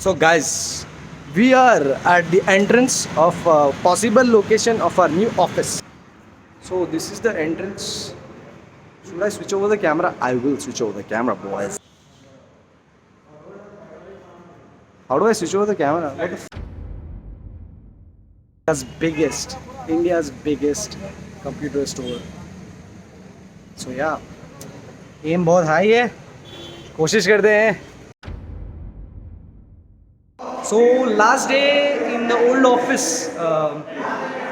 So, guys, we are at the entrance of a possible location of our new office. So, this is the entrance. Should I switch over the camera? I will switch over the camera, boys. How do I switch over the camera? What the India's biggest computer store. So, yeah, aim बहुत high है, कोशिश करते हैं. So last day in the old office,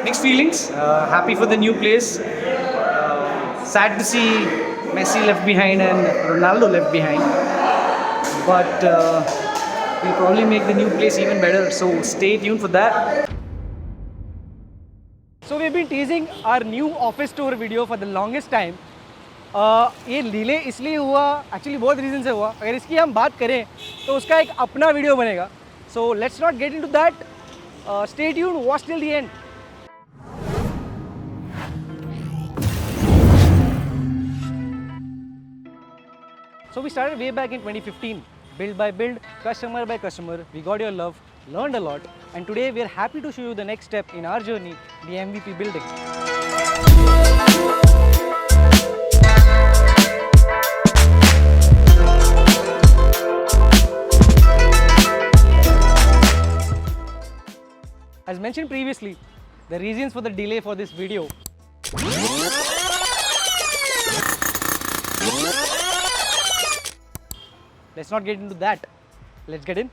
mixed feelings. Happy for the new place. Sad to see Messi left behind and Ronaldo left behind. But we'll probably make the new place even better. So stay tuned for that. So we've been teasing our new office tour video for the longest time. ये delay इसलिए हुआ, actually बहुत reason से हुआ. अगर इसकी हम बात करें तो उसका एक अपना वीडियो बनेगा. So let's not get into that. Stay tuned, watch till the end. So we started way back in 2015, build by build, customer by customer. We got your love, learned a lot, and today we are happy to show you the next step in our journey, the MVP building. As mentioned previously, the reasons for the delay for this video. Let's not get into that. Let's get in.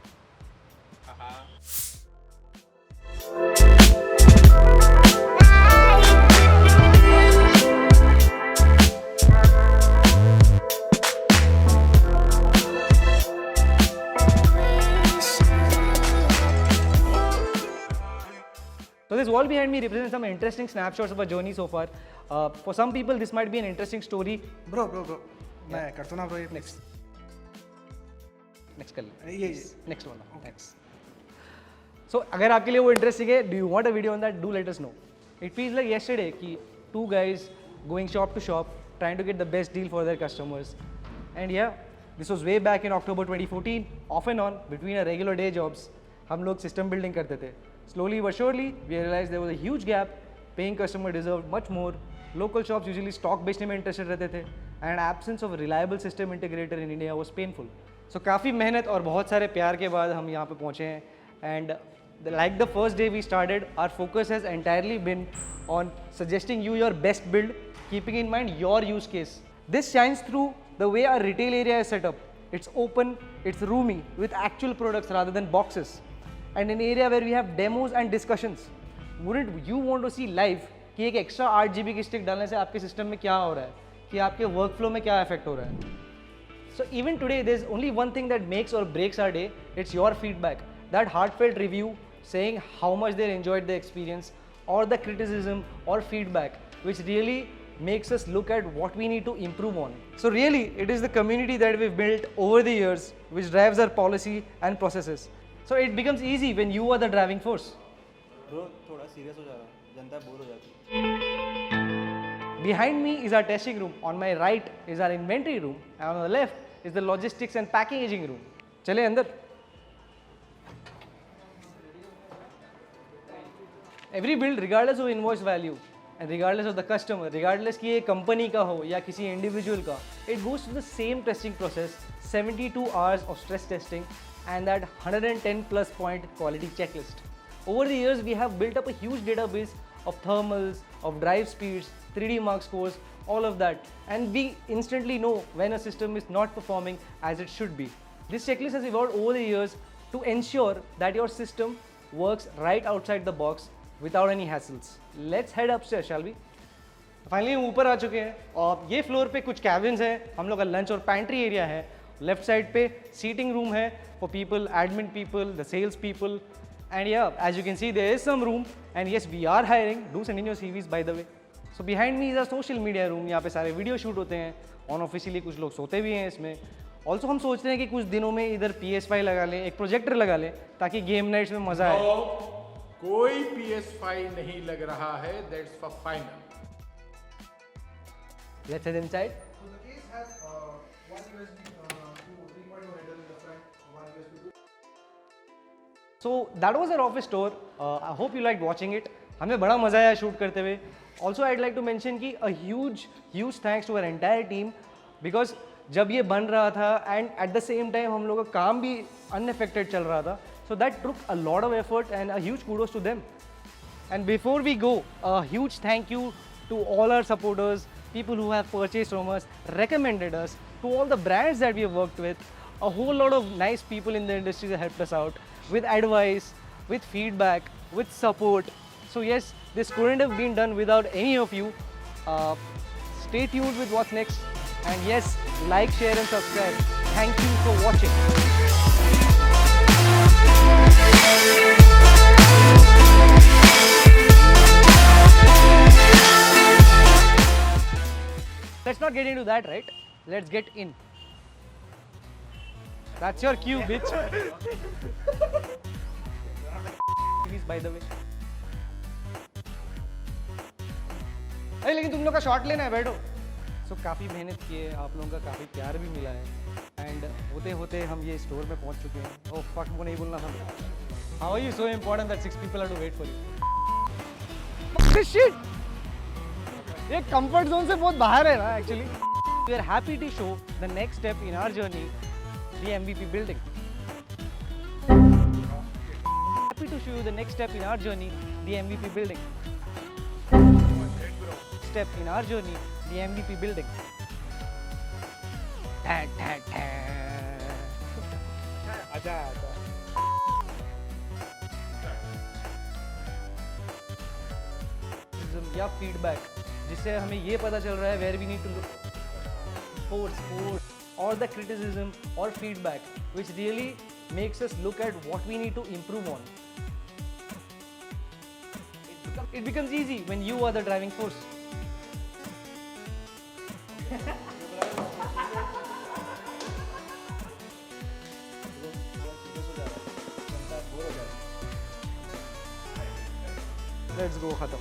So this wall behind me represents some interesting snapshots of our journey so far. For some people, this might be an interesting story. Bro. मैं करता ना bro ये Next कर ले. ये Next one. Next. So अगर आपके लिए वो interesting है, do you want a video on that? Do let us know. It feels like yesterday कि two guys going shop to shop, trying to get the best deal for their customers. And yeah, this was way back in October 2014, off and on, between our regular day jobs. हम लोग system building करते थे. Slowly but surely, we realized there was a huge gap. Paying customer deserved much more. Local shops usually stock बेचने में interested रहते थे. And absence of a reliable system integrator in India was painful. So काफ़ी मेहनत और बहुत सारे प्यार के बाद हम यहाँ पे पहुँचे हैं. And like the first day we started, our focus has entirely been on suggesting you your best build, keeping in mind your use case. This shines through the way our retail area is set up. It's open, it's roomy, with actual products rather than boxes. And an area where we have demos and discussions. Wouldn't you want to see live कि एक extra 8 GB की stick डालने से आपके system में क्या हो रहा है, कि आपके वर्कफ्लो में क्या इफेक्ट हो रहा है. So even today, there's only one thing that makes or breaks our day. It's your feedback. That heartfelt review saying how much they enjoyed the experience, or the criticism or feedback, which really makes us look at what we need to improve on. So really, it is the community that we've built over the years which drives our policy and processes. So it becomes easy when you are the driving force. bro थोड़ा serious हो जा रहा है, जनता bore हो जाती है. Behind me is our testing room. On my right is our inventory room, and on the left is the logistics and packaging room. चले अंदर. Every build, regardless of invoice value and regardless of the customer, regardless कि ये company का हो या किसी individual का, it goes through the same testing process, 72 hours of stress testing, and that 110 plus point quality checklist. Over the years, we have built up a huge database of thermals, of drive speeds, 3D mark scores, all of that, and we instantly know when a system is not performing as it should be. This checklist has evolved over the years to ensure that your system works right outside the box without any hassles. Let's head upstairs, shall we? Finally हम ऊपर आ चुके हैं और ये floor पे कुछ cabins हैं. हम लोग का लंच और पैंट्री एरिया है. लेफ्ट साइड पे सीटिंग रूम है for people, admin people, the sales people, and या as you can see there is some room, and yes we are hiring. Do send in your CVs by the way. So behind me is a social media room. यहाँ पे सारे video shoot होते हैं. On officially कुछ लोग सोते भी हैं इसमें. ऑल्सो हम सोच रहे हैं कि कुछ दिनों में इधर PS5 लगा लें, एक प्रोजेक्टर लगा लें, ताकि गेम नाइट्स में मज़ा आए. कोई PS5 नहीं लग रहा है. That's for final. Let's head inside. So the case has one USB to 3.0 header in the front, one USB to So that was our office tour. I hope you liked watching it. हमें बड़ा मजा आया shoot करते हुए. Also I'd like to mention कि a huge thanks to our entire team because जब ये बन रहा था and at the same time हम लोग का काम भी unaffected चल रहा था. So that took a lot of effort and a huge kudos to them. And before we go, a huge thank you to all our supporters, people who have purchased from us, recommended us, to all the brands that we have worked with, a whole lot of nice people in the industry that helped us out with advice, with feedback, with support. So yes, this couldn't have been done without any of you. Stay tuned with what's next. And yes, like, share and subscribe. Thank you for watching. Let's not get into that, right? Let's get in. That's your cue, bitch. Please, by the way. अरे लेकिन तुम लोग का shot लेना है, बैठो. So काफ़ी मेहनत की है, आप लोगों का काफ़ी प्यार भी मिला है. And होते होते हम ये स्टोर में पहुंच चुके हैं. Oh fuck, वो नहीं बोलना था. How are you so important that 6 people have to wait for you? Fuck this shit. ये कंफर्ट जोन से बहुत बाहर है ना actually. We are happy to show the next step in our journey, the MVP building. Happy to show you the next step in our journey, the MVP building. Step in our journey, the MVP building. अच्छा या feedback जिससे हमें ये पता चल रहा है where we need to look. Sports or the criticism or feedback which really makes us look at what we need to improve on. It becomes easy when you are the driving force. Let's go, khatam.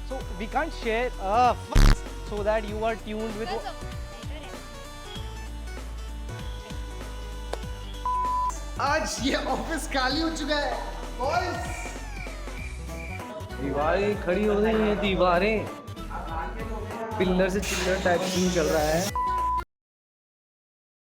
So we can't share so that you are tuned with. आज ये office खाली हो चुका है boys. दीवारें खड़ी हो गई हैं, दीवारें पिल्लर से चिल्लर टाइप सीन चल रहा है.